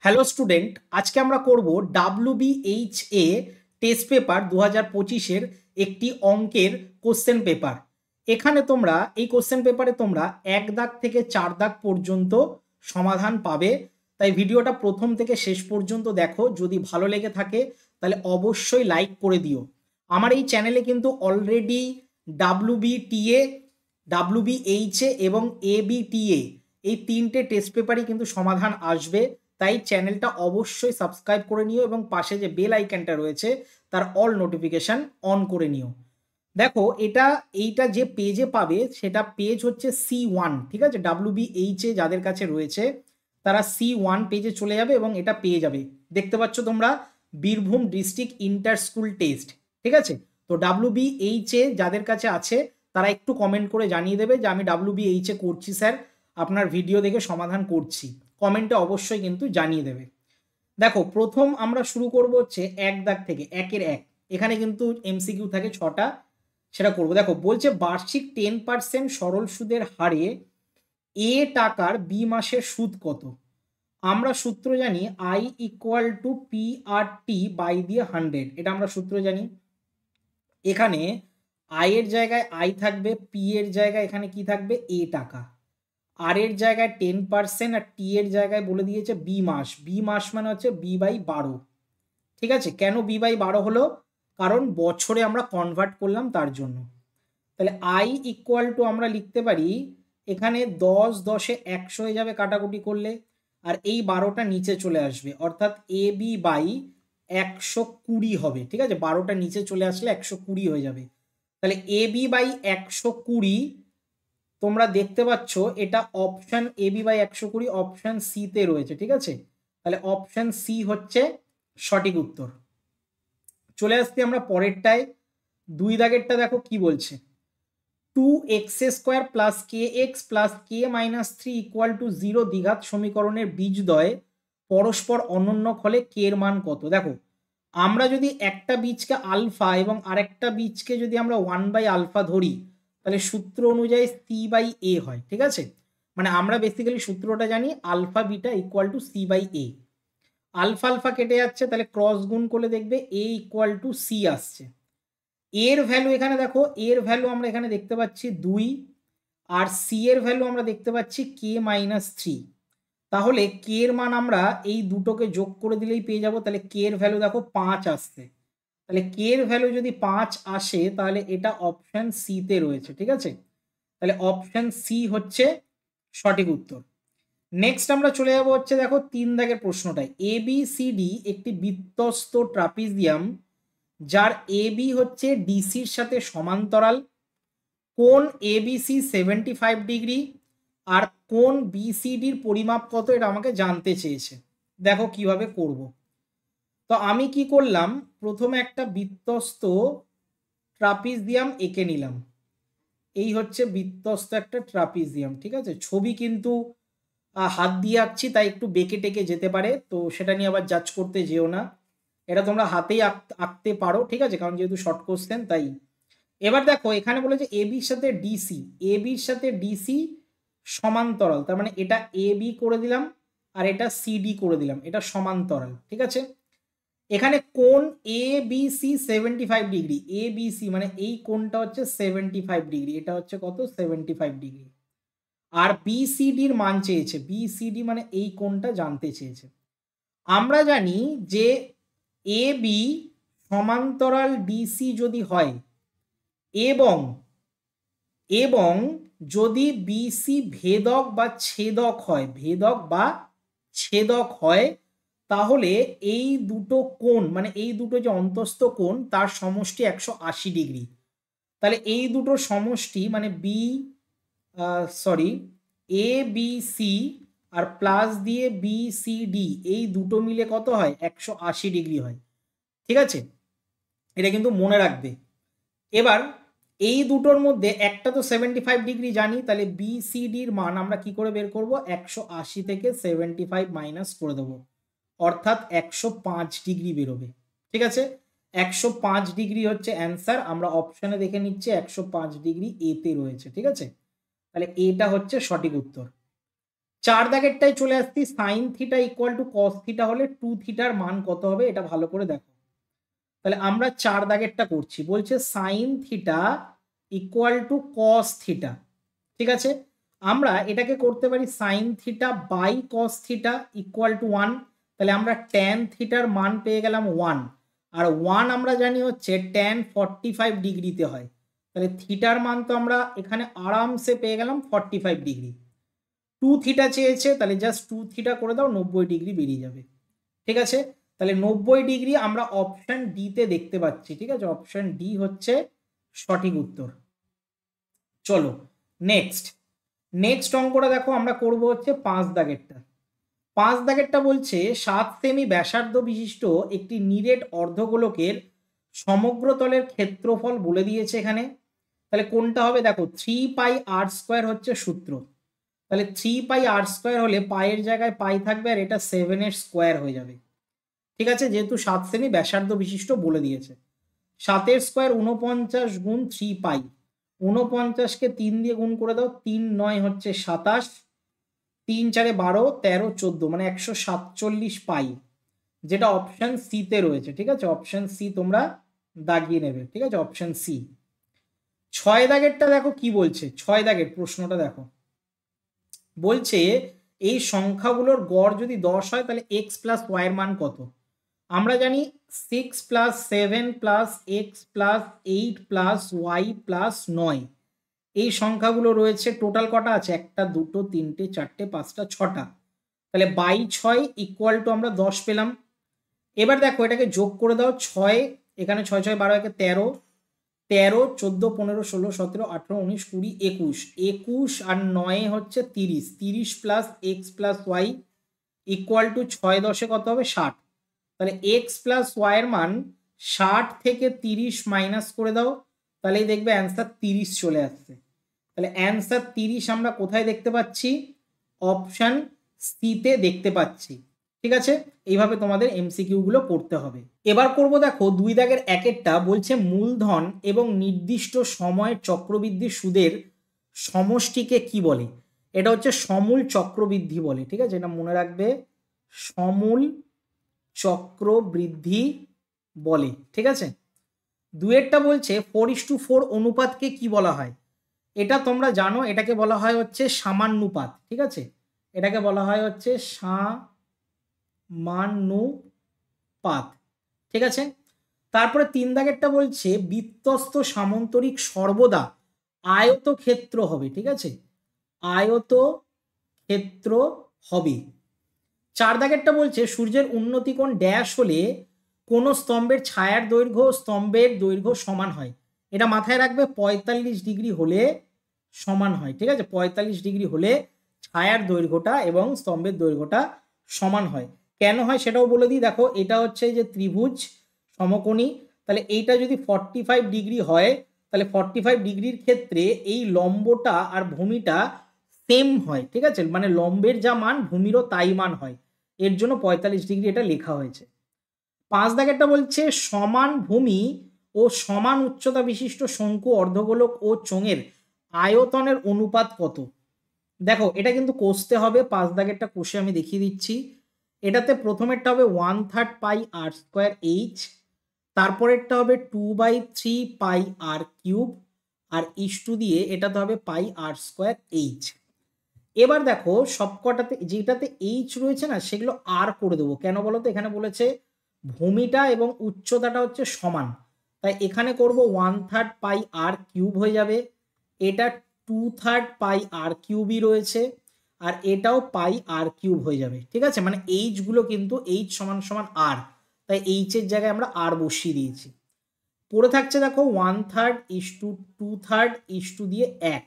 Hello student, আজকে আমরা করব WBHA টেস্ট পেপার 2025-এর একটি অঙ্কের কোশ্চেন পেপার। এখানে তোমরা এই কোশ্চেন পেপারে তোমরা 1 দাগ থেকে 4 দাগ পর্যন্ত সমাধান পাবে। তাই ভিডিওটা প্রথম থেকে শেষ পর্যন্ত দেখো। যদি ভালো লেগে থাকে তাহলে অবশ্যই লাইক করে দিও। আমার এই চ্যানেলে কিন্তু অলরেডি WBTA, WBHA এবং ABTA এই তিনটে টেস্ট পেপারই কিন্তু সমাধান আসবে। তাই চ্যানেলটা অবশ্যই সাবস্ক্রাইব করে নিও এবং পাশে যে বেল আইকনটা রয়েছে তার অল নোটিফিকেশন অন করে নিও। দেখো এইটা যে পেজে পাবে সেটা পেজ হচ্ছে C1, ঠিক আছে। WBHA যাদের কাছে রয়েছে তারা C1 পেজে চলে যাবে এবং এটা পেয়ে যাবে। দেখতে পাচ্ছ তোমরা Birbhum district inter school test, ঠিক আছে। তো WBHA যাদের কাছে আছে তারা একটু কমেন্ট করে জানিয়ে দেবে যে আমি WBHA করছি স্যার, আপনার ভিডিও দেখে সমাধান করছি। কমেন্টে অবশ্যই কিন্তু জানিয়ে দেবে। দেখো প্রথম আমরা শুরু করব হচ্ছে 1 দাগ থেকে, 1-এর 1। এখানে কিন্তু MCQ থাকে 6টা, সেটা করব। দেখো বলছে বার্ষিক 10% সরল সুদের হারে A টাকার B মাসের সুদ কত। আমরা সূত্র জানি I = PRT বাই দিয়ে 100, এটা আমরা সূত্র জানি। এখানে I এর জায়গায় I থাকবে, P এর জায়গায় এখানে কি থাকবে A টাকা, আর এর জায়গায় 10% আর টি এর জায়গায় বলে দিয়েছে বি মাস। বি মাস মানে হচ্ছে B/12, ঠিক আছে। কেন B/12 হলো? কারণ বছরে আমরা কনভার্ট করলাম তার জন্য। তাহলে I = আমরা লিখতে পারি এখানে 10 10-এ 100 হয়ে যাবে কাটাকুটি করলে, আর এই 12টা নিচে চলে আসবে, অর্থাৎ AB/120 হবে, ঠিক আছে। 12টা নিচে চলে আসলে 120 হয়ে যাবে। তাহলে AB/120 তোমরা দেখতে পাচ্ছ এটা অপশন AB/120 অপশন সি তে রয়েছে, ঠিক আছে। তাহলে অপশন সি হচ্ছে সঠিক উত্তর। চলে আসছি আমরা পরেরটায়। 2 দাগেরটা দেখো কি বলছে। 2x² + kx + k-3 = 0 দ্বিঘাত সমীকরণের বীজদ্বয় পরস্পর অনন্য হলে k এর মান কত। দেখো আমরা যদি একটা বীজকে আলফা এবং আরেকটা বীজকে যদি আমরা 1/α ধরি তাহলে সূত্র অনুযায়ী C/A হয়, ঠিক আছে। মানে আমরা বেসিক্যালি সূত্রটা জানি alpha beta = C/A। Alpha alpha কেটে যাচ্ছে, তাহলে ক্রস গুণ করলে দেখবে A = C আসছে। এর ভ্যালু এখানে দেখো, এর ভ্যালু আমরা এখানে দেখতে পাচ্ছি 2, আর সি এর ভ্যালু আমরা দেখতে পাচ্ছি k-3। তাহলে কে এর মান আমরা এই দুটোকে যোগ করে দিলেই পেয়ে যাব। তাহলে কে এর ভ্যালু দেখো 5 আসছে। তাহলে কে এর ভ্যালু যদি 5 আসে তাহলে এটা অপশন সি তে রয়েছে, ঠিক আছে। তাহলে অপশন সি হচ্ছে সঠিক উত্তর। নেক্সট আমরা চলে যাব হচ্ছে দেখো 3 দাগের প্রশ্নটায়। ABCD একটি বৃত্তস্ত ট্রাপিজিয়াম যার AB হচ্ছে ডিসির সাথে সমান্তরাল। কোণ ABC 75 ডিগ্রি আর কোণ BCDর পরিমাপ কত এটা আমাকে জানতে চেয়েছে। দেখো কিভাবে করব। তো আমি কি করলাম, প্রথমে একটা বৃত্তস্ত ট্রাপিজিয়াম এঁকে নিলাম। এই হচ্ছে বৃত্তস্ত একটা ট্রাপিজিয়াম, ঠিক আছে। ছবি কিন্তু হাত দিয়ে আঁকছি তাই একটু বেঁকে টেকে যেতে পারে, তো সেটা নিয়ে আবার জাজ করতে যেও না। এটা তোমরা হাতেই আঁকতে পারো, ঠিক আছে, কারণ যেহেতু শর্ট কোশ্চেন তাই। এবার দেখো এখানে বলেছে এবির সাথে ডিসি, এবির সাথে ডিসি সমান্তরাল, তার মানে এটা এবি করে দিলাম আর এটা সিডি করে দিলাম, এটা সমান্তরাল, ঠিক আছে। এখানে কোণ A B C 75 degree, A B C মানে এই কোণটা হচ্ছে 75 ডিগ্রি, এটা হচ্ছে কত 75 ডিগ্রি। আর বিসিডির মান চেয়েছে, বিসিডি মানে এই কোণটা জানতে চেয়েছে। আমরা জানি যে এ বি সমান্তরাল ডিসি যদি হয় এবং এবং যদি বিসি ভেদক বা ছেদক হয়, ভেদক বা ছেদক হয়, তাহলে এই দুটো কোণ মানে এই দুটো যে অন্তস্থ কোণ তার সমষ্টি 180 ডিগ্রি। তাহলে এই দুটো সমষ্টি মানে A B C R plus দিয়ে বিসিডি এই দুটো মিলে কত হয় 180 ডিগ্রি হয়, ঠিক আছে। এটা কিন্তু মনে রাখবে। এবার এই দুটোর মধ্যে একটা তো 75 ডিগ্রি জানি, তাহলে বিসিডির মান আমরা কি করে বের করব, 180 থেকে 75 মাইনাস করে দেবো, অর্থাৎ 105 ডিগ্রি বেরোবে, ঠিক আছে। 105 ডিগ্রি হচ্ছে অ্যান্সার। আমরা অপশনে দেখে নিচ্ছি 105 ডিগ্রি এতে রয়েছে, ঠিক আছে। তাহলে এটা হচ্ছে সঠিক উত্তর। 4 দাগেরটাই চলে আসছি, sine theta equal to cos theta হলে 2 থিটার মান কত হবে এটা ভালো করে দেখো। তাহলে আমরা 4 দাগেরটা করছি, বলছে sine theta equal to cos theta. ঠিক আছে, আমরা এটাকে করতে পারি sine theta by cos theta equal to 1। তাহলে আমরা ট্যান থিটার মান পেয়ে গেলাম 1, আর 1 আমরা জানি হচ্ছে ট্যান 45 ডিগ্রিতে হয়। তাহলে থিটার মান তো আমরা এখানে আরামসে পেয়ে গেলাম 45 ডিগ্রি। 2 থিটা চেয়েছে, তাহলে জাস্ট 2 থিটা করে দাও, 90 ডিগ্রি বেরিয়ে যাবে। ঠিক আছে, তাহলে 90 ডিগ্রি আমরা অপশন ডি তে দেখতে পাচ্ছি। ঠিক আছে, অপশন ডি হচ্ছে সঠিক উত্তর। চলো নেক্সট অঙ্কটা দেখো, আমরা করব হচ্ছে 5 দাগেরটা। 5 দাগেরটা বলছে 7 সেমি ব্যাসার্ধ বিশিষ্ট একটি নিরেট অর্ধগোলকের সমগ্র তলের ক্ষেত্রফল বলে দিয়েছে এখানে। তাহলে কোনটা হবে দেখো, 3 পাই আর স্কোয়ার হচ্ছে সূত্র। তাহলে 3 পাই আর স্কোয়ার হলে পায়ের জায়গায় পাই থাকবে, আর এটা 7 এর স্কোয়ার হয়ে যাবে। ঠিক আছে, যেহেতু 7 সেমি ব্যাসার্ধ বিশিষ্ট বলে দিয়েছে। 7 এর স্কোয়ার 49 গুণ 3 পাই, 49কে 3 দিয়ে গুণ করে দাও, 3 9 হচ্ছে 27, 3 4 12 13 14, মানে 147 পাই, যেটা অপশন সি তে রয়েছে। ঠিক আছে, অপশন সি তোমরা দাগিয়ে নেবে। ঠিক আছে, অপশন সি। 6 দাগেরটা দেখো কি বলছে, 6 দাগের প্রশ্নটা দেখো, বলছে এই সংখ্যাগুলোর গড় যদি 10 হয় তাহলে এক্স প্লাস ওয়াই এর মান কত। আমরা জানি 6 plus 7 plus x plus 8 plus y plus 9, এই সংখ্যাগুলো রয়েছে। টোটাল কটা আছে, 1 2 3 4 5 6টা। তাহলে বাই 6 ইকুয়াল টু আমরা 10 পেলাম। এবার দেখো এটাকে যোগ করে দাও, 6 এখানে 6 6 12 একে 13, 13 14 15 16 17 18 19 20 21, 21 আর 9 হচ্ছে 30, 30 plus x plus y equal to 6 10 কত হবে 60। তাহলে এক্স প্লাস ওয়াই এর মান 60 থেকে 30 মাইনাস করে দাও, তাহলেই দেখবে অ্যান্সার 30 চলে আসছে। তাহলে অ্যান্সার 30 আমরা কোথায় দেখতে পাচ্ছি, অপশন সিতে দেখতে পাচ্ছি। ঠিক আছে, এইভাবে তোমাদের এমসিকিউ গুলো করতে হবে। এবার করব দেখো 2 দাগের একেরটা, বলছে মূলধন এবং নির্দিষ্ট সময়ের চক্রবৃদ্ধি সুদের সমষ্টিকে কি বলে। এটা হচ্ছে সমূল চক্রবৃদ্ধি বলে। ঠিক আছে, এটা মনে রাখবে, সমূল চক্রবৃদ্ধি বলে। ঠিক আছে, 2এরটা বলছে 4:4 অনুপাতকে কি বলা হয়। এটা তোমরা জানো, এটাকে বলা হয় হচ্ছে সামান্যুপাত। ঠিক আছে, এটাকে বলা হয় হচ্ছে সামান্যুপাত। ঠিক আছে, তারপরে 3 দাগেরটা বলছে বৃত্তস্থ সামান্তরিক সর্বদা আয়তক্ষেত্র হবে। ঠিক আছে, আয়তক্ষেত্র হবে। 4 দাগেরটা বলছে সূর্যের উন্নতি কোণ ড্যাশ হলে কোন স্তম্ভের ছায়ার দৈর্ঘ্য স্তম্ভের দৈর্ঘ্য সমান হয়। এটা মাথায় রাখবে, 45 ডিগ্রি হলে সমান হয়। ঠিক আছে, 45 ডিগ্রি হলে ছায়ার দৈর্ঘ্যটা এবং স্তম্ভের দৈর্ঘ্যটা সমান হয়। কেন হয় সেটাও বলে দিই। দেখো এটা হচ্ছে যে ত্রিভুজ সমকোণী, তাহলে এইটা যদি 45 ডিগ্রি হয়, তাহলে 45 ডিগ্রির ক্ষেত্রে এই লম্বটা আর ভূমিটা সেম হয়। ঠিক আছে, মানে লম্বের যা মান ভূমিরও তাই মান হয়, এর জন্য 45 ডিগ্রি এটা লেখা হয়েছে। 5 দাগেরটা বলছে সমান ভূমি ও সমান উচ্চতা বিশিষ্ট শঙ্কু অর্ধগোলক ও চোঙের আয়তনের অনুপাত কত। দেখো এটা কিন্তু কষতে হবে, 5 দাগেরটা কষে আমি দেখিয়ে দিচ্ছি। এটাতে প্রথমেরটা হবে 1/3 পাই আর স্কোয়ার এইচ, তারপরেরটা হবে 2/3 পাই আর কিউব, আর ইস্টু দিয়ে এটাতে হবে পাই আর স্কোয়ার এইচ। এবার দেখো সবকটাতে যেটাতে এইচ রয়েছে না সেগুলো আর করে দেবো। কেন বলো তো, এখানে বলেছে ভূমিটা এবং উচ্চতাটা হচ্ছে সমান, তাই এখানে করব 1/3 পাই আর কিউব হয়ে যাবে। এটা 2/3 পাই আর কিউবই রয়েছে, আর এটাও পাই আর কিউব হয়ে যাবে। ঠিক আছে, মানে এইচ গুলো কিন্তু এইচ সমান সমান আর, তাই এইচ এর জায়গায় আমরা আর বসিয়ে দিয়েছি। পড়ে থাকছে দেখো 1/3 ইস্টু 2/3 ইস্টু দিয়ে 1।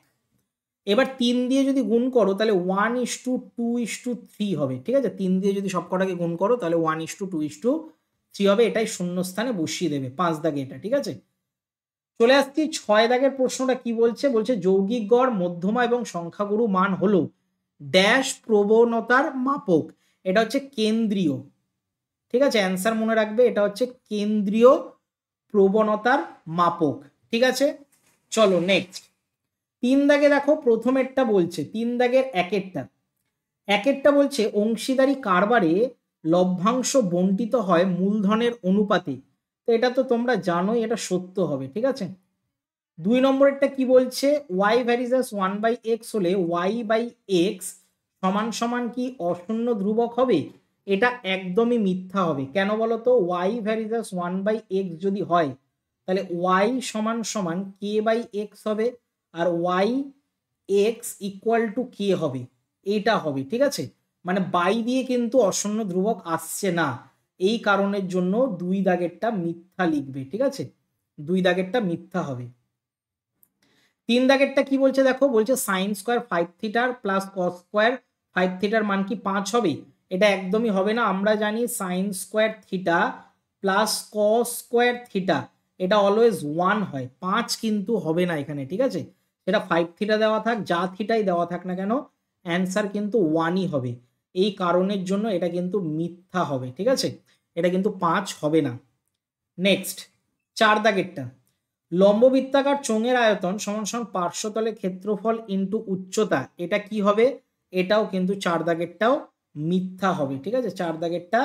এবার 3 দিয়ে যদি গুণ করো তাহলে 1:2:3 হবে। ঠিক আছে, 3 দিয়ে যদি সবকটাকে গুণ করো তাহলে 1:2:3 হবে। এটাই শূন্য স্থানে বসিয়ে দেবে 5 দাগে এটা। ঠিক আছে, চলে আসছি 6 দাগের প্রশ্নটা কি বলছে, বলছে যৌগিক গড় মধ্যমা এবং সংখ্যাগুরু মান হলো ড্যাশ প্রবণতার মাপক। এটা হচ্ছে কেন্দ্রীয়। ঠিক আছে, অ্যান্সার মনে রাখবে, এটা হচ্ছে কেন্দ্রীয় প্রবণতার মাপক। ঠিক আছে, চলো নেক্সট 3 দাগে দেখো প্রথমেরটা বলছে, 3 দাগের একেরটা একেরটা বলছে অংশীদারি কারবারে লভ্যাংশ বণ্টিত হয় মূলধনের অনুপাতে। তো এটা তো তোমরা জানোই, এটা সত্য হবে, ঠিক আছে। 2 নম্বরেরটা কি বলছে, y ভ্যারিজাস 1/x হলে y/x সমান সমান কি অশূন্য ধ্রুবক হবে? এটা একদমই মিথ্যা হবে। কেন বলো তো? y ভ্যারিজাস 1/x যদি হয় তাহলে y সমান সমান k/x হবে, আর y x equal to k হবে, এটা হবে, ঠিক আছে। মানে বাই দিয়ে কিন্তু অশূন্য ধ্রুবক আসছে না, এই কারণের জন্য 2 দাগেরটা মিথ্যা লিখবে, ঠিক আছে। 2 দাগেরটা মিথ্যা হবে। 3 দাগেরটা কি বলছে দেখো, বলছে সাইন স্কোয়ার 5 থিটার প্লাস কস স্কোয়ার 5 থিটার মান কি 5 হবে? এটা একদমই হবে না। আমরা জানি sine square theta plus cos square theta এটা অলওয়েজ 1 হয়, 5 কিন্তু হবে না এখানে, ঠিক আছে। সেটা 5 থিটা দেওয়া থাক, যা থিটাই দেওয়া থাক না কেন, অ্যান্সার কিন্তু 1ই হবে। এই কারণের জন্য এটা কিন্তু মিথ্যা হবে, ঠিক আছে। এটা কিন্তু 5 হবে না। নেক্সট 4 দাগেরটা, লম্ববৃত্তাকার চোঙের আয়তন সমান সমান পার্শ্বতলের ক্ষেত্রফল ইন্টু উচ্চতা, এটা কি হবে? এটাও কিন্তু 4 দাগেরটাও মিথ্যা হবে, ঠিক আছে। 4 দাগেরটা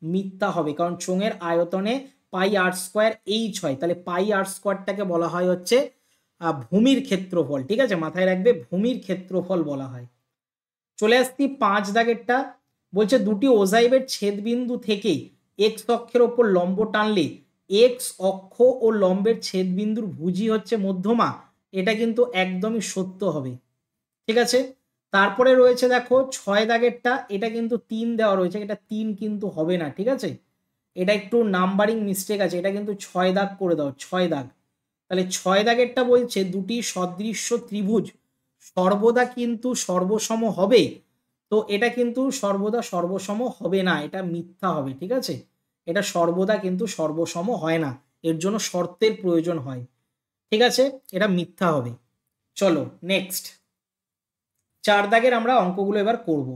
মিথ্যা হবে, কারণ চোঙের আয়তনে পাই আর স্কোয়ার এইচ হয়, তাহলে পাই আর স্কোয়ারটাকে বলা হয় হচ্ছে ভূমির ক্ষেত্রফল, ঠিক আছে, মাথায় রাখবে, ভূমির ক্ষেত্রফল বলা হয়। চলে আসছি 5 দাগেরটা, বলছে দুটি ওজাইবের ছেদবিন্দু থেকে এক্স অক্ষের ওপর লম্ব টানলে এক্স অক্ষ ও লম্বের ছেদবিন্দুর ভুজি হচ্ছে মধ্যমা। এটা কিন্তু একদমই সত্য হবে, ঠিক আছে। তারপরে রয়েছে দেখো 6 দাগেরটা, এটা কিন্তু 3 দেওয়া রয়েছে, এটা 3 কিন্তু হবে না, ঠিক আছে। এটা একটু নাম্বারিং মিস্টেক আছে, এটা কিন্তু 6 দাগ করে দাও, 6 দাগ। তাহলে 6 দাগেরটা বলছে দুটি সদৃশ্য ত্রিভুজ সর্বদা কিন্তু সর্বসম হবে। তো এটা কিন্তু সর্বদা সর্বসম হবে না, এটা মিথ্যা হবে, ঠিক আছে। এটা সর্বদা কিন্তু সর্বসম হয় না, এর জন্য শর্তের প্রয়োজন হয়, ঠিক আছে। এটা মিথ্যা হবে। চলো নেক্সট 4 দাগের আমরা অঙ্কগুলো এবার করব।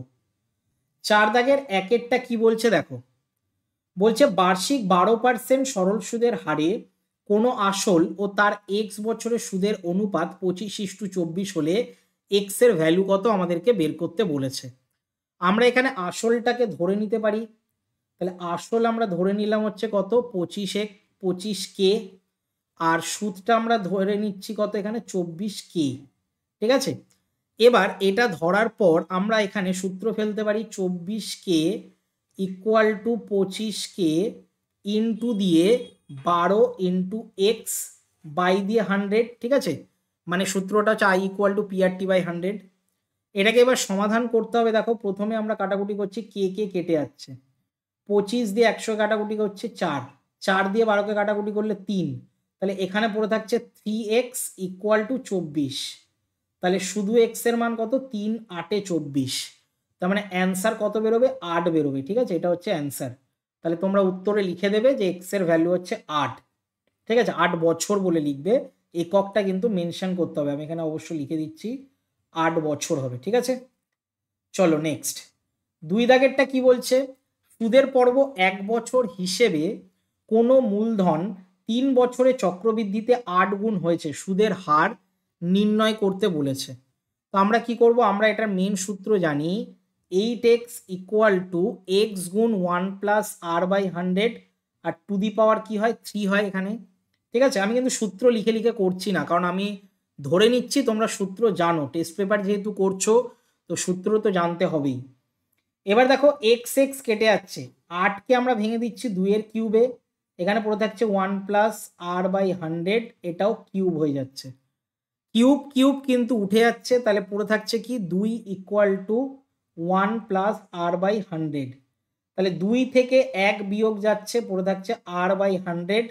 4 দাগের একেরটা কি বলছে দেখো, বলছে বার্ষিক 12% সরল সুদের হারে কোনো আসল ও তার এক্স বছরের সুদের অনুপাত 25:24 হলে এক্স এর ভ্যালু কত আমাদেরকে বের করতে বলেছে। আমরা এখানে আসলটাকে ধরে নিতে পারি, তাহলে আসল আমরা ধরে নিলাম হচ্ছে কত 25K, আর সুদটা আমরা ধরে নিচ্ছি কত এখানে 24K, ঠিক আছে। এবার এটা ধরার পর আমরা এখানে সূত্র ফেলতে পারি 24K equal to 25K into দিয়ে 12 ইন্টু এক্স বাই দিয়ে 100, ঠিক আছে। মানে সূত্রটা হচ্ছে I equal to PRT by 100। এটাকে এবার সমাধান করতে হবে। দেখো প্রথমে আমরা কাটাকুটি করছি, কে কে কেটে যাচ্ছে, 25 দিয়ে 100 কাটাকুটি করছে 4, 4 দিয়ে 12কে কাটাকুটি করলে 3, তাহলে এখানে পড়ে থাকছে 3x ইকুয়াল টু 24। তাহলে শুধু এক্স এর মান কত 3 8 24, তার মানে অ্যান্সার কত বেরোবে 8 বেরোবে, ঠিক আছে। এটা হচ্ছে অ্যান্সার। তাহলে তোমরা উত্তরে লিখে দেবে যে এক্স এর ভ্যালু হচ্ছে 8, ঠিক আছে। 8 বছর বলে লিখবে, এককটা কিন্তু মেনশন করতে হবে, আমি এখানে অবশ্যই লিখে দিচ্ছি 8 বছর হবে, ঠিক আছে। চলো নেক্সট 2 দাগেরটা কি বলছে, সুদের পর্ব 1 বছর হিসেবে কোনো মূলধন 3 বছরে চক্রবৃদ্ধিতে 8 গুণ হয়েছে, সুদের হার নির্ণয় করতে বলেছে। তো আমরা কি করব, আমরা এটার মেন সূত্র জানি, 8x ইকুয়াল টু এক্স গুণ 1 প্লাস আর বাই 100, আর টু দি পাওয়ার কি হয় 3 হয় এখানে, ঠিক আছে। আমি কিন্তু সূত্র লিখে লিখে করছি না, কারণ আমি ধরে নিচ্ছি তোমরা সূত্র জানো, টেস্ট পেপার যেহেতু করছো তো সূত্র তো জানতে হবেই। এবার দেখো এক্স এক্স কেটে যাচ্ছে, 8কে আমরা ভেঙে দিচ্ছি 2 এর কিউবে, এখানে পড়ে থাকছে 1 প্লাস আর বাই 100, এটাও কিউব হয়ে যাচ্ছে, কিউব কিউব কিন্তু উঠে যাচ্ছে, তাহলে পড়ে থাকছে কি 2 equal to 1 plus R by 100। তাহলে 2 থেকে 1 বিয়োগ যাচ্ছে, পড়ে থাকছে আর বাই 100,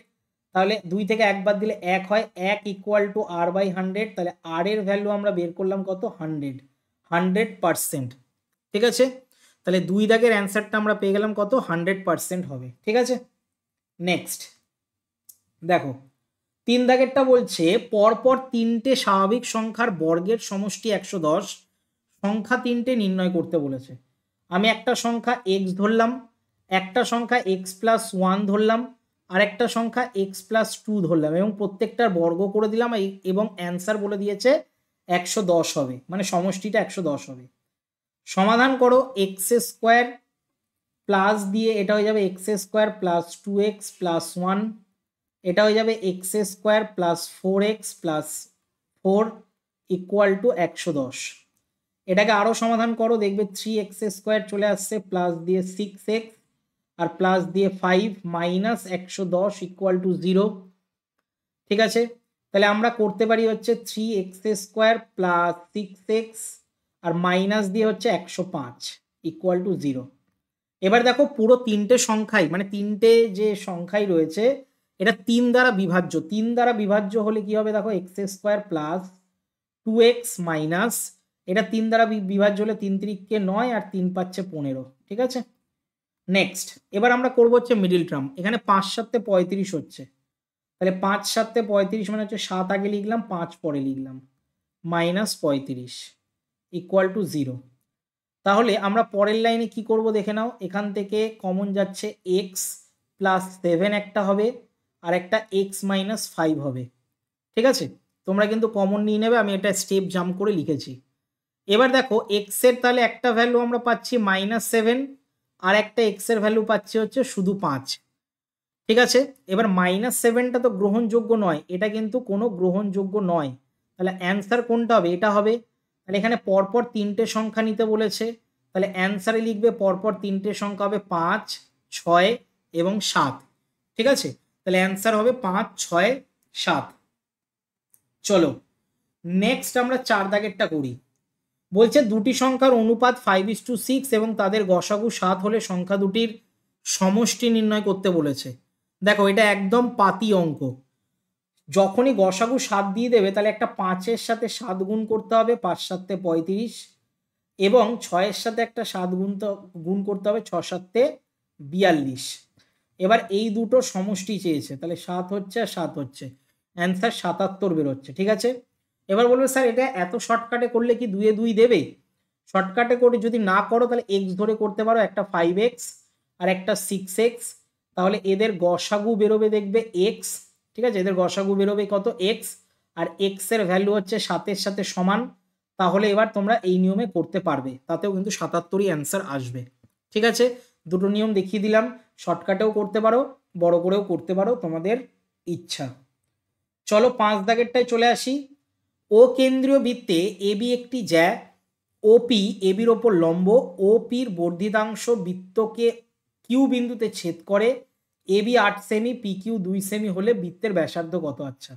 তাহলে 2 থেকে 1 বাদ দিলে 1 হয়, 1 ইকুয়াল টু আর বাই 100, তাহলে আর এর ভ্যালু আমরা বের করলাম কত 100, 100%, ঠিক আছে। তাহলে 2 দাগের অ্যান্সারটা আমরা পেয়ে গেলাম কত 100% হবে, ঠিক আছে। নেক্সট দেখো 3 দাগেরটা বলছে পরপর 3টে স্বাভাবিক সংখ্যার বর্গের সমষ্টি 110, সংখ্যা 3টে নির্ণয় করতে বলেছে। আমি একটা সংখ্যা এক্স ধরলাম, একটা সংখ্যা এক্স প্লাস 1 ধরলাম, আর একটা সংখ্যা এক্স প্লাস 2 ধরলাম, এবং প্রত্যেকটার বর্গ করে দিলাম, এবং অ্যান্সার বলে দিয়েছে 110 হবে, মানে সমষ্টিটা 110 হবে। সমাধান করো এক্স স্কোয়ার প্লাস দিয়ে এটা হয়ে যাবে x square plus 2x plus 1, এটা হয়ে যাবে x square plus 4x plus 4 equal to 110। এটাকে আরও সমাধান করো, দেখবে 3x স্কোয়ার চলে আসছে প্লাস দিয়ে 6x আর প্লাস দিয়ে 5 মাইনাস 110 ইকুয়াল টু 0। ঠিক আছে, তাহলে আমরা করতে পারি হচ্ছে 3x স্কোয়ার প্লাস 6x আর মাইনাস দিয়ে হচ্ছে 105 ইকুয়াল টু 0। এবার দেখো পুরো তিনটে সংখ্যাই মানে তিনটে যে সংখ্যাই রয়েছে এটা 3 দ্বারা বিভাজ্য। 3 দ্বারা বিভাজ্য হলে কি হবে দেখো x square plus 2x minus এটা 3 দ্বারা বিভাজ্য হলে 3 3 9 আর 3 5 15। ঠিক আছে, নেক্সট এবার আমরা করবো হচ্ছে মিডিল টার্ম। এখানে 5 7 35 হচ্ছে, তাহলে 5 7 35 মানে হচ্ছে 7 আগে লিখলাম 5 পরে লিখলাম মাইনাস 35 ইকুয়াল টু 0। তাহলে আমরা পরের লাইনে কি করব দেখে নাও, এখান থেকে কমন যাচ্ছে x প্লাস 7 একটা হবে আর একটা x মাইনাস 5 হবে। ঠিক আছে, তোমরা কিন্তু কমন নিয়ে নেবে, আমি এটা স্টেপ জাম্প করে লিখেছি। এবার দেখো x এর তাহলে একটা ভ্যালু আমরা পাচ্ছি -7 আর একটা x এর ভ্যালু পাচ্ছি হচ্ছে শুধু 5। ঠিক আছে, এবার -7টা তো গ্রহণযোগ্য নয়, এটা কিন্তু কোনো গ্রহণযোগ্য নয়, তাহলে অ্যান্সার কোনটা হবে, এটা হবে। তাহলে এখানে পরপর তিনটে সংখ্যা নিতে বলেছে, তাহলে অ্যান্সারে লিখবে পরপর তিনটে সংখ্যা হবে 5 6 এবং 7। ঠিক আছে, তাহলে অ্যান্সার হবে 5 6 7। চলো নেক্সট আমরা 4 দাগেরটা করি। বলছে দুটি সংখ্যার অনুপাত 5:6 এবং তাদের গসাগু 7 হলে সংখ্যা দুটির সমষ্টি নির্ণয় করতে বলেছে। দেখো এটা একদম পাতি অঙ্ক, যখনই গসাগু 7 দিয়ে দেবে তাহলে একটা 5-এর সাথে 7 গুণ করতে হবে, 5 7 35 এবং 6-এর সাথে একটা 7 গুণ করতে হবে, 6 7 42। এবার এই দুটো সমষ্টি চেয়েছে, তাহলে 7 হচ্ছে আর 7 হচ্ছে, অ্যান্সার 77 বেরোচ্ছে। ঠিক আছে, এবার বলবে স্যার এটা এত শর্টকাটে করলে কি 2 এ 2 দেবে? শর্টকাটে করে যদি না করো তাহলে এক্স ধরে করতে পারো, একটা 5x আর একটা 6x, তাহলে এদের গসাগু বেরোবে দেখবে এক্স। ঠিক আছে, এদের গসাগু বেরোবে কত এক্স, আর এক্স এর ভ্যালু হচ্ছে 7-এর সাথে সমান, তাহলে এবার তোমরা এই নিয়মে করতে পারবে, তাতেও কিন্তু 77ই অ্যান্সার আসবে। ঠিক আছে, দুটো নিয়ম দেখিয়ে দিলাম, শর্টকাটেও করতে পারো বড় করেও করতে পারো, তোমাদের ইচ্ছা। চলো 5 দাগেরটায় চলে আসি। ও কেন্দ্রীয় বৃত্তে এবি একটি জ্যা, ওপি এবির ওপর লম্ব, ওপির বর্ধিতাংশ বৃত্তকে কিউ বিন্দুতে ছেদ করে, এবি 8 সেমি পি কিউ 2 সেমি হলে বৃত্তের ব্যাসার্ধ কত? আচ্ছা,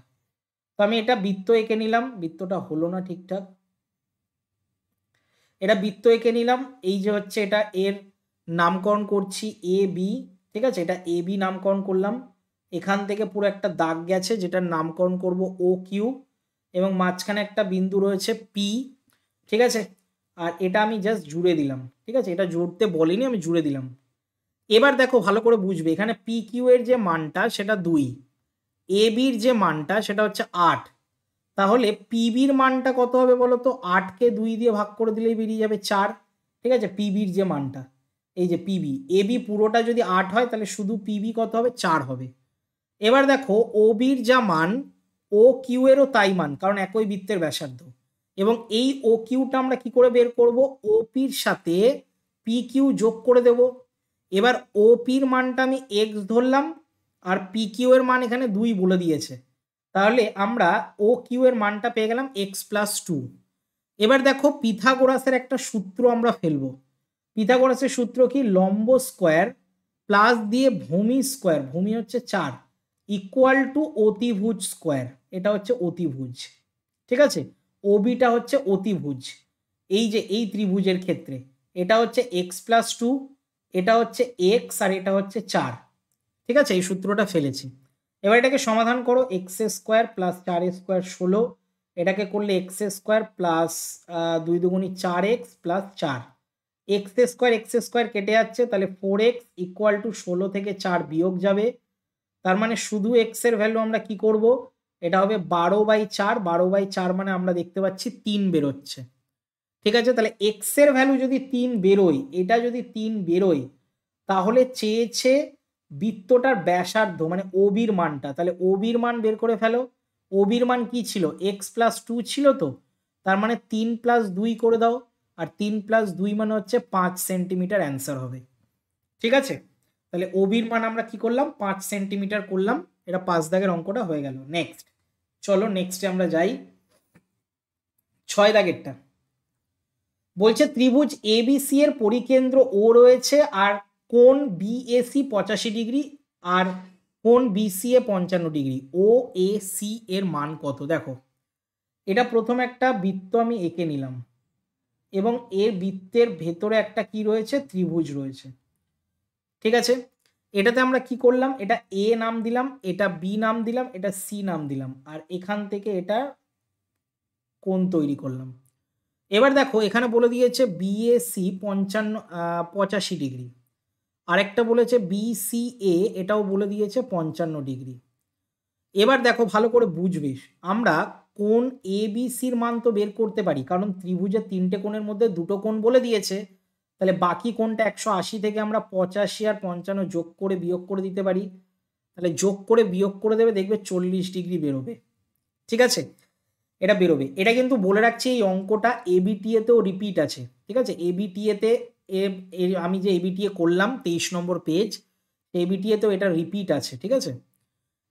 তো আমি এটা বৃত্ত এঁকে নিলাম, বৃত্তটা হলো না ঠিকঠাক, এটা বৃত্ত এঁকে নিলাম, এই যে হচ্ছে এটা এর নামকরণ করছি এ বি। ঠিক আছে, এটা এ বি নামকরণ করলাম, এখান থেকে পুরো একটা দাগ গেছে যেটার নামকরণ করব ও কিউ, এবং মাঝখানে একটা বিন্দু রয়েছে পি। ঠিক আছে, আর এটা আমি জাস্ট জুড়ে দিলাম। ঠিক আছে, এটা জুড়তে বলিনি, আমি জুড়ে দিলাম। এবার দেখো ভালো করে বুঝবে, এখানে পি কিউ এর যে মানটা সেটা 2, এ বির যে মানটা সেটা হচ্ছে 8, তাহলে পিবির মানটা কত হবে বলো তো? 8কে 2 দিয়ে ভাগ করে দিলেই বেরিয়ে যাবে 4। ঠিক আছে, পিবির যে মানটা, এই যে পিবি, এবি পুরোটা যদি 8 হয় তাহলে শুধু পিবি কত হবে? 4 হবে। এবার দেখো ওবির যা মান ও কিউ এরও তাই মান, কারণ একই বৃত্তের ব্যাসার্ধ, এবং এই ও কিউটা আমরা কি করে বের করব? ওপির সাথে পি কিউ যোগ করে দেব। এবার ওপির মানটা আমি এক্স ধরলাম আর পি কিউ এর মান এখানে 2 বলে দিয়েছে, তাহলে আমরা ও কিউ এর মানটা পেয়ে গেলাম এক্স প্লাস 2। এবার দেখো পিথাগোরাসের একটা সূত্র আমরা ফেলবো। পিথাগোরাসের সূত্র কি? লম্ব স্কোয়ার প্লাস দিয়ে ভূমি স্কোয়ার, ভূমি হচ্ছে 4, ইকুয়াল টু অতিভুজ স্কোয়ার, এটা হচ্ছে অতিভুজ। ঠিক আছে, ওবিটা হচ্ছে অতিভুজ, এই যে এই ত্রিভুজের ক্ষেত্রে এটা হচ্ছে এক্স প্লাস 2, এটা হচ্ছে এক্স আর এটা হচ্ছে 4। ঠিক আছে, এই সূত্রটা ফেলেছি। এবার এটাকে সমাধান করো, এক্স স্কোয়ার প্লাস 4 স্কোয়ার 16, এটাকে করলে x square plus 2 দুগুণি 4x plus 4, x square কেটে যাচ্ছে, তাহলে 4x ইকুয়াল টু 16 থেকে 4 বিয়োগ যাবে, তার মানে শুধু এক্স এর ভ্যালু আমরা কি করব? এটা হবে 12/4, 12/4 মানে আমরা দেখতে পাচ্ছি 3 বেরোচ্ছে। ঠিক আছে, তাহলে এক্স এর ভ্যালু যদি 3 বেরোয়, এটা যদি 3 বেরোয়, তাহলে চেয়েছে বৃত্তটার ব্যাসার্ধ মানে ওবির মানটা, তাহলে ওবির মান বের করে ফেলো। ওবির মান কি ছিল? এক্স প্লাস 2 ছিল, তো তার মানে 3 প্লাস 2 করে দাও, আর 3+2 মানে হচ্ছে 5 সেন্টিমিটার অ্যান্সার হবে। ঠিক আছে, তাহলে ওবির মান আমরা কি করলাম 5 সেন্টিমিটার করলাম, এটা 5 দাগের অঙ্কটা হয়ে গেল। নেক্সট, চলো নেক্সটে আমরা যাই 6 দাগেরটা। বলছে ত্রিভুজ এবিসি এর পরিকেন্দ্র ও রয়েছে আর কোণ বিএসি 85 ডিগ্রি আর কোণ বিসিএ 55 ডিগ্রি, ও এ সি এর মান কত? দেখো এটা প্রথম একটা বৃত্ত আমি এঁকে নিলাম এবং এর বৃত্তের ভেতরে একটা কি রয়েছে, ত্রিভুজ রয়েছে। ঠিক আছে, এটাতে আমরা কি করলাম, এটা এ নাম দিলাম, এটা বি নাম দিলাম, এটা সি নাম দিলাম, আর এখান থেকে এটা কোণ তৈরি করলাম। এবার দেখো এখানে বলে দিয়েছে বিএসি 85 ডিগ্রি, আরেকটা বলেছে বিসিএ, এটাও বলে দিয়েছে 55 ডিগ্রি। এবার দেখো ভালো করে বুঝবে, আমরা কোণ এ বি সির মান তো বের করতে পারি, কারণ ত্রিভুজের 3টে কোণের মধ্যে 2টো কোণ বলে দিয়েছে, তাহলে বাকি কোণটা 180 থেকে আমরা 85 আর 55 যোগ করে বিয়োগ করে দিতে পারি, তাহলে যোগ করে বিয়োগ করে দেবে, দেখবে 40 ডিগ্রি বেরোবে। ঠিক আছে, এটা বেরোবে। এটা কিন্তু বলে রাখছি এই অঙ্কটা এবিটিএতেও রিপিট আছে। ঠিক আছে, এবিটিএতে আমি যে এবিটিএ করলাম 23 নম্বর পেজ, এবিটিএতেও এটা রিপিট আছে। ঠিক আছে,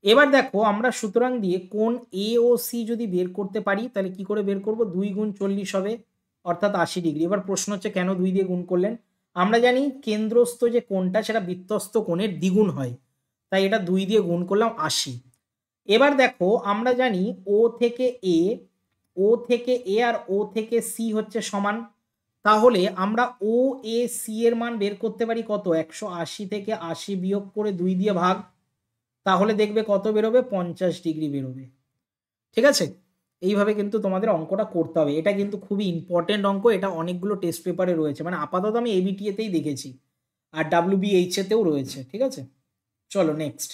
এবার দেখো আমরা সুতরাং দিয়ে কোণ এ ও সি যদি বের করতে পারি, তাহলে কি করে বের করব, 2 গুণ 40 হবে, অর্থাৎ 80 ডিগ্রি। এবার প্রশ্ন হচ্ছে কেন 2 দিয়ে গুণ করলেন? আমরা জানি কেন্দ্রস্থ যে কোণটা সেটা বৃত্তস্থ কোণের দ্বিগুণ হয়, তাই এটা 2 দিয়ে গুণ করলাম 80। এবার দেখো আমরা জানি ও থেকে এ, ও থেকে এ আর ও থেকে সি হচ্ছে সমান, তাহলে আমরা ও এ সি এর মান বের করতে পারি কত, 180 থেকে 80 বিয়োগ করে 2 দিয়ে ভাগ, তাহলে দেখবে কত বেরোবে, 50 ডিগ্রি বেরোবে। ঠিক আছে, এইভাবে কিন্তু তোমাদের অঙ্কটা করতে হবে। এটা কিন্তু খুবই ইম্পর্টেন্ট অঙ্ক, এটা অনেকগুলো টেস্ট পেপারে রয়েছে, মানে আপাতত আমি এবিটিএতেই দেখেছি আর ডাব্লিউবিএইচএতেও রয়েছে। ঠিক আছে, চলো নেক্সট,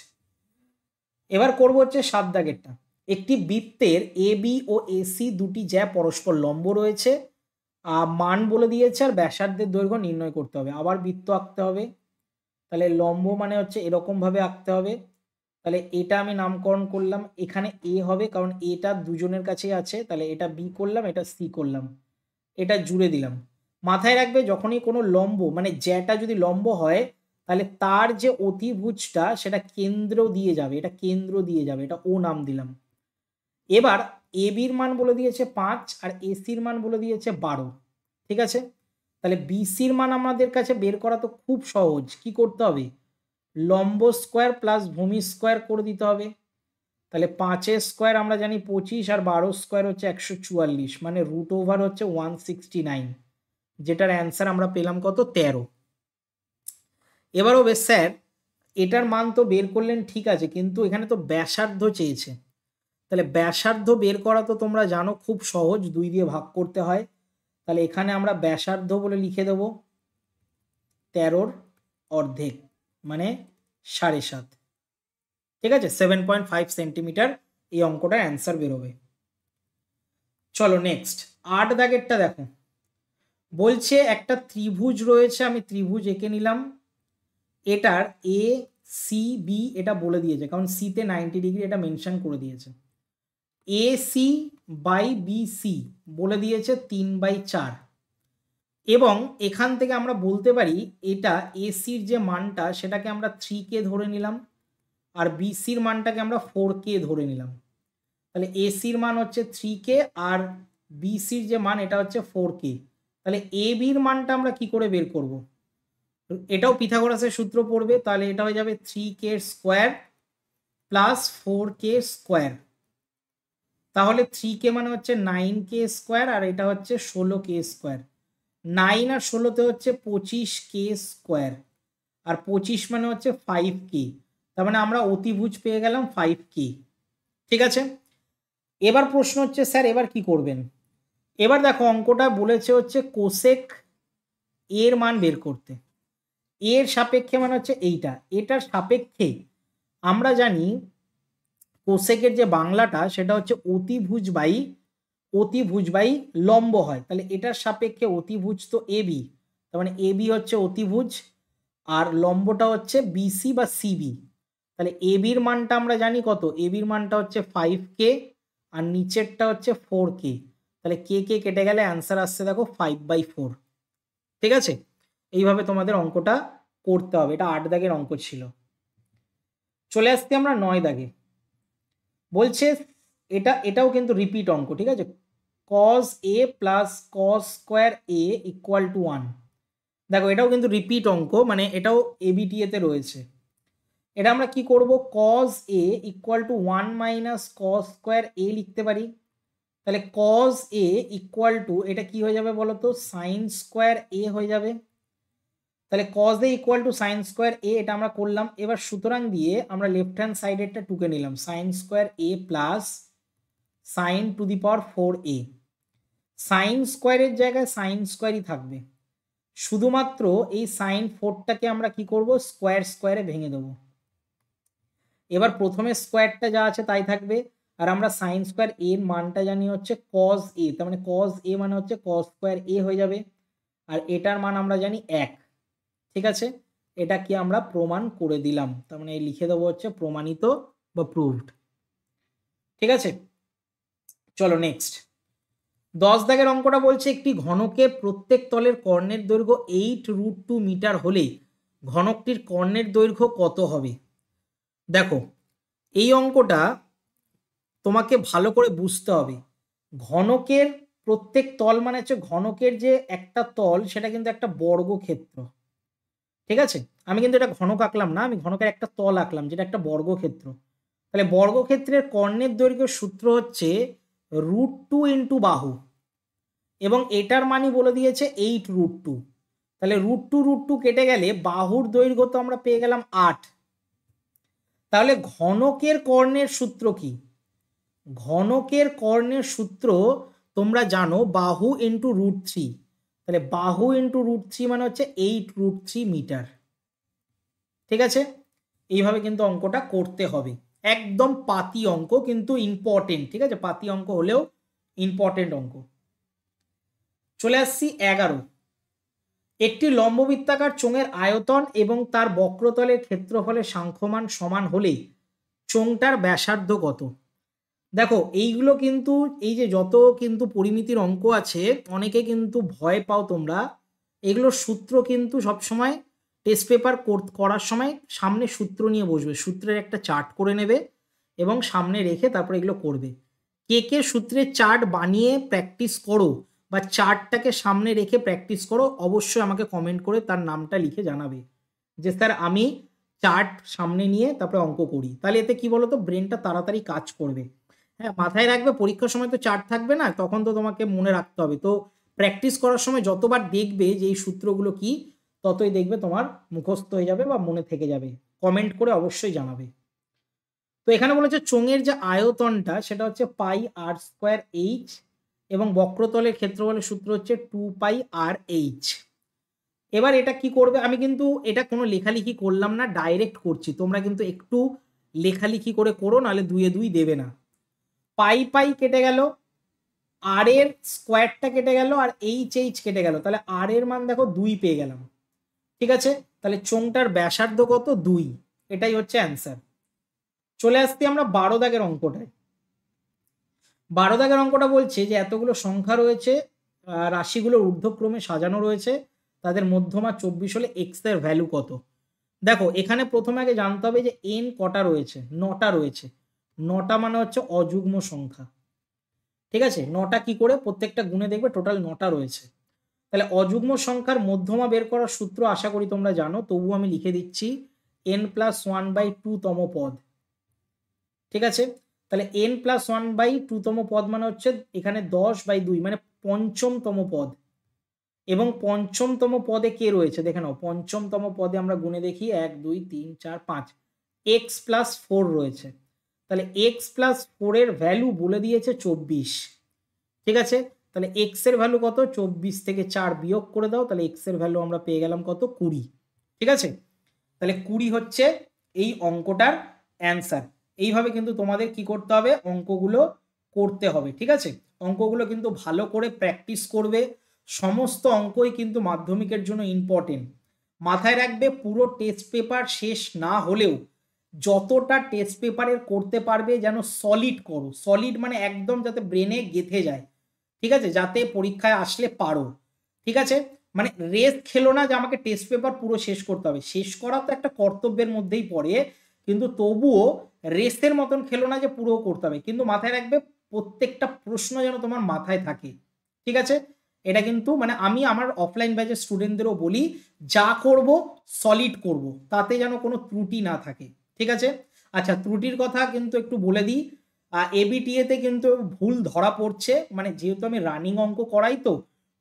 এবার করবো হচ্ছে 7 দাগেরটা। একটি বৃত্তের এ বি ও এসি দুটি জ্যা পরস্পর লম্ব রয়েছে, মান বলে দিয়েছে আর ব্যাসার্ধের দৈর্ঘ্য নির্ণয় করতে হবে। আবার বৃত্ত আঁকতে হবে, তাহলে লম্ব মানে হচ্ছে এরকম ভাবে আঁকতে হবে। তাহলে এটা আমি নামকরণ করলাম, এখানে এ হবে কারণ এটা দুজনের কাছেই আছে, তাহলে এটা বি করলাম, এটা সি করলাম, এটা জুড়ে দিলাম। মাথায় রাখবে যখনই কোনো লম্ব মানে জ্যাটা যদি লম্ব হয়, তাহলে তার যে অতিভুজটা সেটা কেন্দ্র দিয়ে যাবে, এটা কেন্দ্র দিয়ে যাবে, এটা ও নাম দিলাম। এবার এ বির মান বলে দিয়েছে 5 আর এসির মান বলে দিয়েছে 12। ঠিক আছে, তাহলে বিসির মান আমাদের কাছে বের করা তো খুব সহজ, কি করতে হবে, লম্ব স্কোয়ার প্লাস ভূমি স্কোয়ার করে দিতে হবে। তাহলে 5 স্কোয়ার আমরা জানি 25 আর 12 স্কোয়ার হচ্ছে 144, মানে √ওভার হচ্ছে 169, যেটার অ্যান্সার আমরা পেলাম কত, 13। এবারও বেশ স্যার এটার মান তো বের করলেন, ঠিক আছে, কিন্তু এখানে তো ব্যাসার্ধ চেয়েছে, তাহলে ব্যাসার্ধ বের করা তো তোমরা জানো খুব সহজ, 2 দিয়ে ভাগ করতে হয়। তাহলে এখানে আমরা ব্যাসার্ধ বলে লিখে দেব 13 অর্ধেক, মানে 7.5। ঠিক আছে, 7.5 সেন্টিমিটার এই অঙ্কটার অ্যান্সার বেরোবে। চলো নেক্সট 8 দাগেরটা দেখো। বলছে একটা ত্রিভুজ রয়েছে, আমি ত্রিভুজ এঁকে নিলাম, এটার এ সি বি এটা বলে দিয়েছে, কারণ সিতে 90 ডিগ্রি এটা মেনশন করে দিয়েছে। A C by B C বলে দিয়েছে 3/4, এবং এখান থেকে আমরা বলতে পারি এটা এসির যে মানটা সেটাকে আমরা 3K ধরে নিলাম আর বিসির মানটাকে আমরা 4K ধরে নিলাম। তাহলে এসির মান হচ্ছে 3K আর বিসির যে মান এটা হচ্ছে 4K। তাহলে এ বির মানটা আমরা কি করে বের করব, এটাও পিথাগোরাসের সূত্র পড়বে, তাহলে এটা হয়ে যাবে 3K square plus 4K square. তাহলে 3K মানে হচ্ছে 9K স্কোয়ার আর এটা হচ্ছে 16K স্কোয়ার। 9 আর 16তে হচ্ছে 25K স্কোয়ার আর 25 মানে হচ্ছে 5K, তার মানে আমরা অতিভুজ পেয়ে গেলাম 5K। ঠিক আছে, এবার প্রশ্ন হচ্ছে স্যার এবার কি করবেন? এবার দেখো অঙ্কটা বলেছে হচ্ছে কোসেক এর মান বের করতে, এর সাপেক্ষে মানে হচ্ছে এইটা, এটার সাপেক্ষে আমরা জানি কোসেকের যে বাংলাটা সেটা হচ্ছে অতিভুজ বাই লম্ব হয়, তাহলে এটার সাপেক্ষে অতিভুজ তো এবি, তার মানে এবি হচ্ছে অতিভুজ আর লম্বটা হচ্ছে বিসি বা সিবি। তাহলে এবির মানটা আমরা জানি কত, এবির মানটা হচ্ছে 5K আর নিচেরটা হচ্ছে 4K, তাহলে কে কে কেটে গেলে অ্যান্সার আসছে দেখো 5/4। ঠিক আছে, এইভাবে তোমাদের অঙ্কটা করতে হবে। এটা 8 দাগের অঙ্ক ছিল। চলে আসতে আমরা 9 দাগে। বলছে এটাও কিন্তু রিপিট অঙ্ক। ঠিক আছে, cos a plus cos square a equal to 1। দেখো এটাও কিন্তু রিপিট অঙ্ক, মানে এটাও এবিটিএ তে রয়েছে। এটা আমরা কি করব, cos a equal to 1 minus cos square a লিখতে পারি। তাহলে cos a ইকুয়াল টু এটা কি হয়ে যাবে বলো তো, সাইন স্কোয়ার a হয়ে যাবে। তাহলে cos a equal to sign square a, এটা আমরা করলাম। এবার সুতরাং দিয়ে আমরা লেফট হ্যান্ড সাইডেরটা টুকে নিলাম, sine square a plus sine to the power 4a। Sine স্কোয়ারের জায়গায় সাইন স্কোয়ারই থাকবে, শুধুমাত্র এই সাইন 4টাকে আমরা কি করব, স্কোয়ার স্কোয়ারে ভেঙে দেবো। এবার প্রথমে স্কোয়ারটা যা আছে তাই থাকবে, আর আমরা সাইন স্কোয়ার এর মানটা জানি হচ্ছে cos a, তার মানে cos a মানে হচ্ছে cos স্কোয়ার a হয়ে যাবে। আর এটার মান আমরা জানি 1। ঠিক আছে, এটা কি আমরা প্রমাণ করে দিলাম, তার মানে লিখে দেবো হচ্ছে প্রমাণিত বা প্রুভড। ঠিক আছে, চলো নেক্সট। 10 দাগের অঙ্কটা বলছে একটি ঘনকের প্রত্যেক তলের কর্ণের দৈর্ঘ্য 8√2 মিটার হলে ঘনকটির কর্ণের দৈর্ঘ্য কত হবে। দেখো এই অঙ্কটা তোমাকে ভালো করে বুঝতে হবে। ঘনকের প্রত্যেক তল মানে হচ্ছে ঘনকের যে একটা তল, সেটা কিন্তু একটা বর্গক্ষেত্র। ঠিক আছে, আমি কিন্তু এটা ঘনক আঁকলাম না, আমি ঘনকের একটা তল আঁকলাম যেটা একটা বর্গক্ষেত্র। তাহলে বর্গক্ষেত্রের কর্ণের দৈর্ঘ্যের সূত্র হচ্ছে √2 ইন্টু বাহু, এবং এটার মানই বলে দিয়েছে 8√2। তাহলে √2 কেটে গেলে বাহুর দৈর্ঘ্য তো আমরা পেয়ে গেলাম 8। তাহলে ঘনকের কর্ণের সূত্র কি, ঘনকের কর্ণের সূত্র তোমরা জানো বাহু ইন্টু √3। তাহলে বাহু ইন্টু √3 মানে হচ্ছে 8√3 মিটার। ঠিক আছে, এইভাবে কিন্তু অঙ্কটা করতে হবে। একদম পাতি অঙ্ক, কিন্তু ইম্পর্টেন্ট। ঠিক আছে, পাতি অঙ্ক হলেও ইম্পর্টেন্ট অঙ্ক। চলে আসছি 11। একটি লম্ববৃত্তাকার চোঙের আয়তন এবং তার বক্রতলের ক্ষেত্রফলের সাংখ্যমান সমান হলে চোঙটার ব্যাসার্ধ কত। দেখো এইগুলো কিন্তু, এই যে যত কিন্তু পরিমিতির অঙ্ক আছে, অনেকে কিন্তু ভয় পাও তোমরা। এগুলোর সূত্র কিন্তু সবসময় টেস্ট পেপার করার সময় সামনে সূত্র নিয়ে বসবে, সূত্রের একটা চার্ট করে নেবে এবং সামনে রেখে তারপরে এগুলো করবে। কে কে সূত্রের চার্ট বানিয়ে প্র্যাকটিস করো বা চার্টটাকে সামনে রেখে প্র্যাকটিস করো, অবশ্যই আমাকে কমেন্ট করে তার নামটা লিখে জানাবে যে স্যার আমি চার্ট সামনে নিয়ে তারপরে অঙ্ক করি। তাহলে এতে কি বলো তো, ব্রেনটা তাড়াতাড়ি কাজ করবে। হ্যাঁ, মাথায় রাখবে পরীক্ষার সময় তো চার্ট থাকবে না, তখন তো তোমাকে মনে রাখতে হবে। তো প্র্যাকটিস করার সময় যতবার দেখবে যে এই সূত্রগুলো কি, ততই দেখবে তোমার মুখস্থ হয়ে যাবে বা মনে থেকে যাবে। কমেন্ট করে অবশ্যই জানাবে। তো এখানে বলেছে চোঙের যে আয়তনটা সেটা হচ্ছে πr²h এবং বক্রতলের ক্ষেত্রফলের সূত্র হচ্ছে 2πrh। এবার এটা কি করবে, আমি কিন্তু এটা কোনো লেখালেখি করলাম না, ডাইরেক্ট করছি। তোমরা কিন্তু একটু লেখালেখি করে করো, নাহলে 2 এ 2 দেবে না। পাই পাই কেটে গেল, আর এর স্কোয়ারটা কেটে গেল, আর এইচ কেটে গেল। তাহলে আর এর মান দেখো 2 পেয়ে গেলাম। ঠিক আছে, তাহলে চোঙটার ব্যাসার্ধ কত, 2। এটাই হচ্ছে অ্যান্সার। চলে আসছি আমরা 12 দাগের অঙ্কটায়। 12 দাগের অঙ্কটা বলছে যে এতগুলো সংখ্যা রয়েছে, রাশিগুলোর ঊর্ধ্বক্রমে সাজানো রয়েছে, তাদের মধ্যমা 24 হলে এক্স এর ভ্যালু কত। দেখো এখানে প্রথমে আগে জানতে হবে যে এন কটা রয়েছে, 9টা রয়েছে। 9টা মানে হচ্ছে অযুগ্ম সংখ্যা। ঠিক আছে, 9টা কি করে, প্রত্যেকটা গুণে দেখবে টোটাল 9টা রয়েছে। তাহলে অযুগ্ম সংখ্যার মধ্যমা বের করার সূত্র আশা করি তোমরা জানো, তবু আমি লিখে দিচ্ছি n+1/2 তম পদ। ঠিক আছে, তাহলে n+1/2 তম পদ মানে হচ্ছে এখানে 10/2 মানে পঞ্চমতম পদ। এবং পঞ্চমতম পদে কে রয়েছে দেখে নাও, পঞ্চমতম পদে আমরা গুণে দেখি 1 2 3 4 5, x+4 রয়েছে। তাহলে x+4 এর ভ্যালু বলে দিয়েছে 24। ঠিক আছে, তাহলে x এর ভ্যালু কত, 24 থেকে 4 বিয়োগ করে দাও, তাহলে x এর ভ্যালু আমরা পেয়ে গেলাম কত, 20। ঠিক আছে, তাহলে 20 হচ্ছে এই অঙ্কটার অ্যান্সার। এইভাবে কিন্তু তোমাদের কি করতে হবে, অঙ্কগুলো করতে হবে। ঠিক আছে, অঙ্কগুলো কিন্তু ভালো করে প্র্যাকটিস করবে। সমস্ত অঙ্কই কিন্তু মাধ্যমিকের জন্য ইম্পর্টেন্ট। মাথায় রাখবে পুরো টেস্ট পেপার শেষ না হলেও যতটা টেস্ট পেপারের করতে পারবে যেন সলিড করো। সলিড মানে একদম যাতে ব্রেনে গেঁথে যায়। ঠিক আছে, যাতে পরীক্ষায় আসলে পারো। ঠিক আছে, মানে রেস্ট খেলো না যে আমাকে টেস্ট পেপার পুরো শেষ করতে হবে, শেষ করা তো একটা কর্তব্যের মধ্যেই পড়ে, কিন্তু তবুও রেসের মতন খেলো না যে পুরো করতে হবে, কিন্তু মাথায় রাখবে প্রত্যেকটা প্রশ্ন যেন তোমার মাথায় থাকে। ঠিক আছে, এটা কিন্তু মানে আমি আমার অফলাইন ব্যাচের স্টুডেন্টদেরও বলি, যা করব সলিড করব, তাতে যেন কোনো ত্রুটি না থাকে। ঠিক আছে, আচ্ছা ত্রুটির কথা কিন্তু একটু বলে দিই, এবিটিএতে কিন্তু ভুল ধরা পড়ছে, মানে যেহেতু আমি রানিং অঙ্ক করাই তো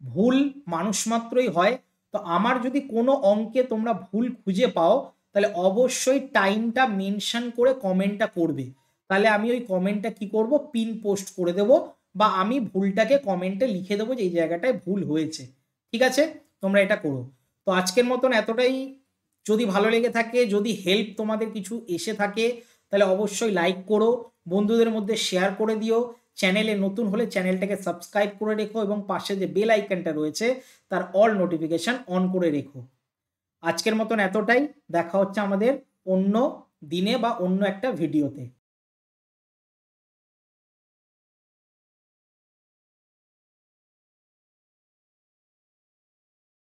ভুল মানুষ মাত্রই হয়। তো আমার যদি কোনো অঙ্কে তোমরা ভুল খুঁজে পাও তাহলে অবশ্যই টাইমটা মেনশন করে কমেন্টটা করবে, তাহলে আমি ওই কমেন্টটা কি করব, পিন পোস্ট করে দেব, বা আমি ভুলটাকে কমেন্টে লিখে দেবো যে এই জায়গাটায় ভুল হয়েছে। ঠিক আছে, তোমরা এটা করো। তো আজকের মতন এতটাই। যদি ভালো লেগে থাকে, যদি হেল্প তোমাদের কিছু এসে থাকে, তাহলে অবশ্যই লাইক করো, বন্ধুদের মধ্যে শেয়ার করে দিও, চ্যানেলে নতুন হলে চ্যানেলটাকে সাবস্ক্রাইব করে রেখো এবং পাশে যে বেল আইকনটা রয়েছে তার অল নোটিফিকেশন অন করে রেখো। আজকের মতন এতটাই, দেখা হচ্ছে আমাদের অন্য দিনে বা অন্য একটা ভিডিওতে।